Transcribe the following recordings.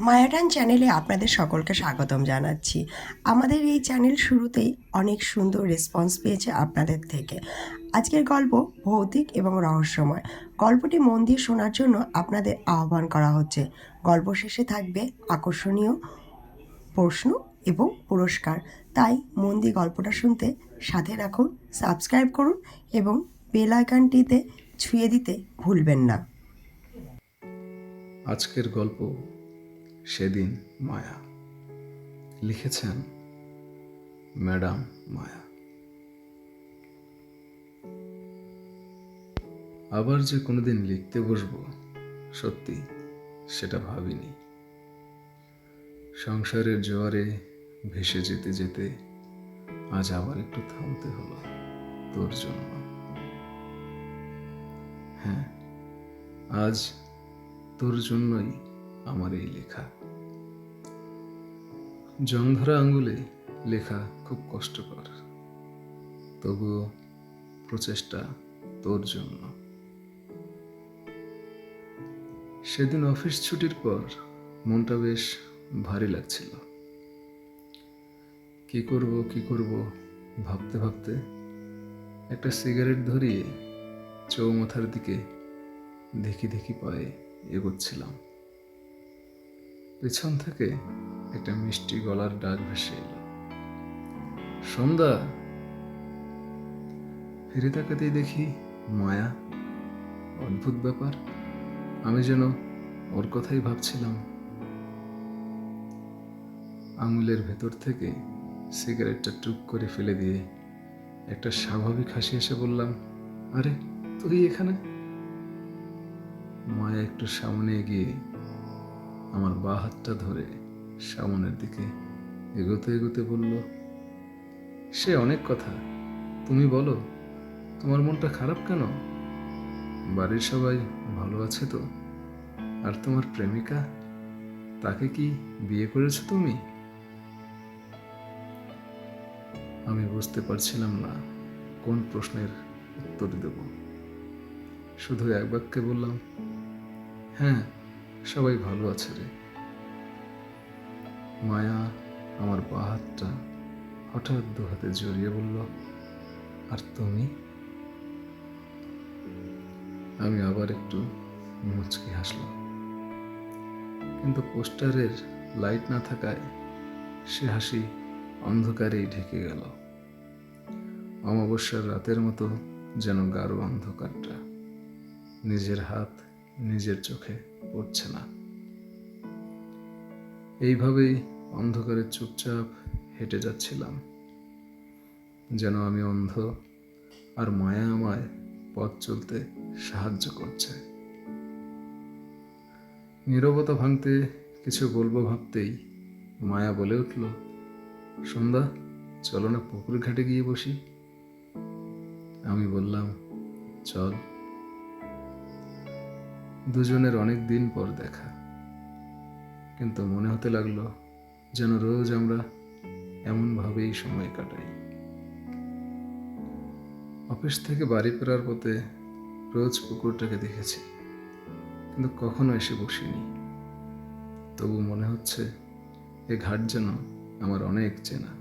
মায়াটান চ্যানেলে আপনাদের সকলকে স্বাগতম জানাচ্ছি। আমাদের এই চ্যানেল শুরুতেই অনেক সুন্দর রেসপন্স পেয়েছে আপনাদের থেকে। আজকের গল্প ভৌতিক এবং রহস্যময়। গল্পটি মন দিয়ে শোনার জন্য আপনাদের আহ্বান করা হচ্ছে। গল্প শেষে থাকবে আকর্ষণীয় প্রশ্ন এবং পুরস্কার। তাই মন দিয়ে গল্পটা শুনতে সাথে রাখুন, সাবস্ক্রাইব করুন এবং বেল আইকনটিতে ছুঁয়ে দিতে ভুলবেন না। আজকের গল্প সেদিন মায়া। লিখেছেন ম্যাডাম মায়া। আবার যে কোনোদিন লিখতে বসবো, সত্যি সেটা ভাবিনি। সংসারের জোয়ারে ভেসে যেতে যেতে আজ আবার একটু থামতে হলো তোর জন্য। হ্যাঁ, আজ তোর জন্যই আমার এই লেখা। জংধরা আঙ্গুলে লেখা খুব কষ্টকর, তবুও প্রচেষ্টা তোর জন্য। সেদিন অফিস ছুটির পর মনটা বেশ ভারী লাগছিল। কি করব ভাবতে ভাবতে একটা সিগারেট ধরিয়ে চৌমাথার দিকে দেখি দেখি পায়ে এগোচ্ছিলাম। পেছন থেকে একটা মিষ্টি গলার ডাক ভেসে এলো, সন্ধ্যা। ফিরে তাকাতেই দেখি মায়া। অদ্ভুত ব্যাপার, আমি যেন ওর কথাই ভাবছিলাম। আঙুলের ভেতর থেকে সিগারেটটা টুক করে ফেলে দিয়ে একটা স্বাভাবিক হাসি এসে বললাম, আরে তুই এখানে? মায়া একটু সামনে এগিয়ে আমার বাঁ হাতটা ধরে সামনের দিকে এগোতে এগোতে বলল, সে অনেক কথা, তুমি বলো, তোমার মনটা খারাপ কেন? বাড়ির সবাই ভালো আছে তো? আর তোমার প্রেমিকা, তাকে কি বিয়ে করেছো তুমি? আমি বুঝতে পারছিলাম না কোন প্রশ্নের উত্তর দেব। শুধু এক বাক্যে বললাম, হ্যাঁ, সবাই ভালো আছে রে। মায়া আমার বাঁ হাতটা হঠাৎ দু হাতে জড়িয়ে বলল, আর তুমি? আমি আবার একটু মুচকি হাসলাম, কিন্তু পোস্টারের লাইট না থাকায় সে হাসি অন্ধকারেই ঢেকে গেল। অমাবস্যার রাতের মতো যেন গাঢ় অন্ধকারটা নিজের হাত নিজের চোখে পড়ছে না। এইভাবেই অন্ধকারে চুপচাপ হেঁটে যাচ্ছিলাম, যেন আমি অন্ধ আর মায়া আমায় পথ চলতে সাহায্য করছে। নীরবতা ভাঙতে কিছু বলবো ভাবতেই মায়া বলে উঠল, সন্ধ্যা, চলো না পুকুর ঘাটে গিয়ে বসি। আমি বললাম, চল। দুজনের অনেক দিন পর দেখা, কিন্তু মনে হতে লাগলো যেন রোজ আমরা এমনভাবেই সময় কাটাই। অফিস থেকে বাড়ি ফেরার পথে রোজ পুকুরটাকে দেখেছি, কিন্তু কখনো এসে বসিনি। তবু মনে হচ্ছে এ ঘাট যেন আমার অনেক চেনা।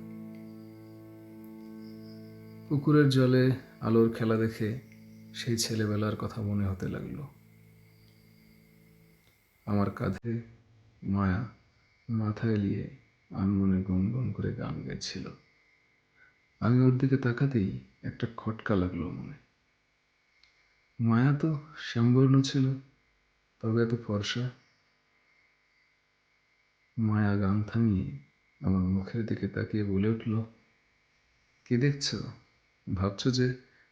পুকুরের জলে আলোর খেলা দেখে সেই ছেলেবেলার কথা মনে হতে লাগলো। আমার কাঁধে মায়া মাথা এলিয়ে আনমনে গুনগুন করে গান গাইছিল। আমি ওর দিকে তাকাতেই একটা খটকা লাগলো মনে। মায়া তো শ্যামবর্ণ ছিল, তবে এত ফর্সা। মায়া গান থামিয়ে আমার মুখের দিকে তাকিয়ে বলে উঠল, কি দেখছো? ভাবছো যে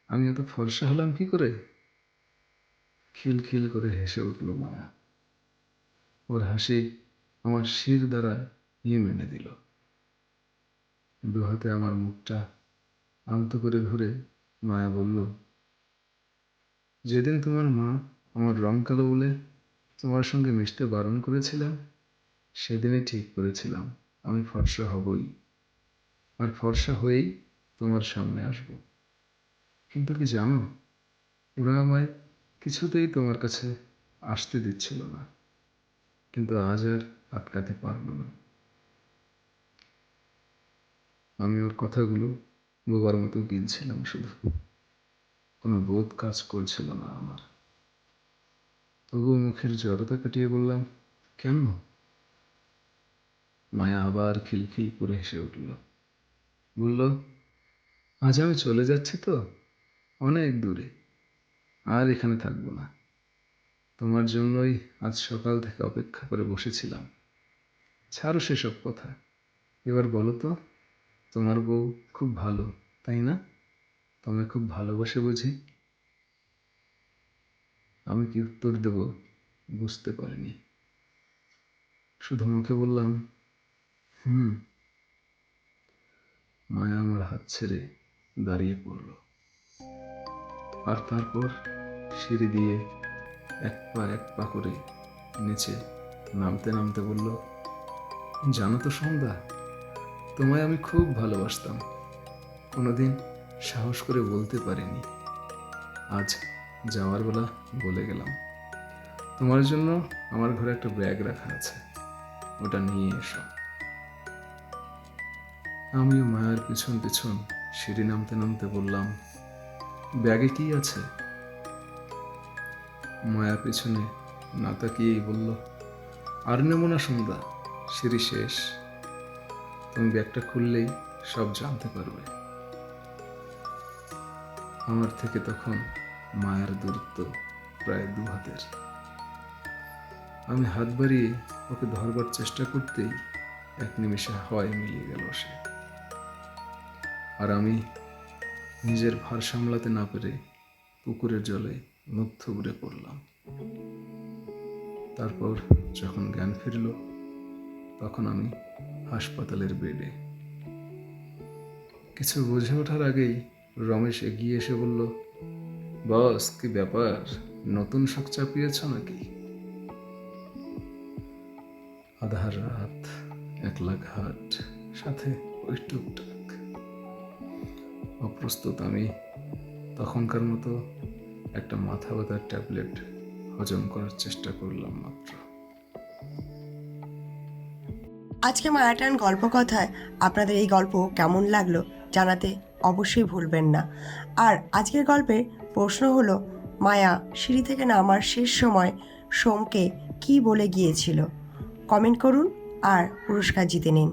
আমি এত ফর্সা হলাম কি করে? খিলখিল করে হেসে উঠল মায়া। ওর হাসি আমার শির দ্বারা মেনে দিল। দু হাতে আমার মুখটা আলতো করে ধরে মায়া বলল, যেদিন তোমার মা আমার রং কালো বলে তোমার সঙ্গে মিশতে বারণ করেছিলাম, সেদিনই ঠিক করেছিলাম আমি ফর্সা হবই, আর ফর্সা হয়েই তোমার সামনে আসব। কিন্তু কি জানো, ওরা আমায় কিছুতেই তোমার কাছে আসতে দিচ্ছিল না। কিন্তু আজ আর আটকাতে পারবো না। আমি ওর কথাগুলো বোবার মতো গিলছিলাম শুধু, কোনো বোধ কাজ করছিল না আমার। তবুও মুখের জড়তা কাটিয়ে বললাম, কেন? মায়া আবার খিলখিল করে হেসে উঠল। বলল, আজ আমি চলে যাচ্ছি তো, অনেক দূরে, আর এখানে থাকবো না। তোমার জন্যই আজ সকাল থেকে অপেক্ষা করে বসেছিলাম। ছাড়ো সেসব কথা, এবার বলো তো, তোমার বউ খুব ভালো, তাই না? তোমায় খুব ভালোবাসে বুঝি? আমি কি উত্তর দেব বুঝতে পারিনি, শুধু মুখে বললাম, হুম। মায়া আমার হাত ছেড়ে দাঁড়িয়ে পড়ল, আর তারপর সিঁড়ি দিয়ে এক পা করে নিচে নামতে নামতে বলল, জানো তো সন্ধ্যা, তোমায় আমি খুব ভালোবাসতাম, কোনোদিন সাহস করে বলতে পারিনি। আজ যাওয়ার বেলা বলে গেলাম। তোমার জন্য আমার ঘরে একটা ব্যাগ রাখা আছে, ওটা নিয়ে এসো। আমিও মায়ের পিছন পিছন সিঁড়ি নামতে নামতে বললাম, ব্যাগে কি আছে? মায়া পিছনে না তাকিয়েই বলল, আর নেব না সন্ধ্যা, সিঁড়ি শেষ, তুমি ব্যাগটা খুললেই সব জানতে পারবে। আমার থেকে তখন মায়ের দূরত্ব প্রায় 2 হাতের। আমি হাত বাড়িয়ে ওকে ধরবার চেষ্টা করতেই এক নিমেষে হাওয়ায় মিলিয়ে গেল সে, আর আমি নিজের ভার সামলাতে না পেরে পুকুরের জলে মুখ থুবড়ে পড়লাম। তারপর যখন জ্ঞান ফিরল, তখন আমি হাসপাতালের বেডে। কিছু বুঝে ওঠার আগেই রমেশ এগিয়ে এসে বলল, বস, কি ব্যাপার, নতুন শখ চাপিয়েছ নাকি? আধার রাত, একলা ঘাট, সাথে ওই টুকটাক। অপ্রস্তুত আমি তখনকার মতো একটা মাথা ব্যথার ট্যাবলেট হজম করার চেষ্টা করলাম মাত্র। আজকে মায়াটান গল্পকথায় আপনাদের এই গল্প কেমন লাগলো জানাতে অবশ্যই ভুলবেন না। আর আজকের গল্পের প্রশ্ন হলো, মায়া সিঁড়ি থেকে নামার শেষ সময় সোমকে কী বলে গিয়েছিল? কমেন্ট করুন আর পুরস্কার জিতে নিন।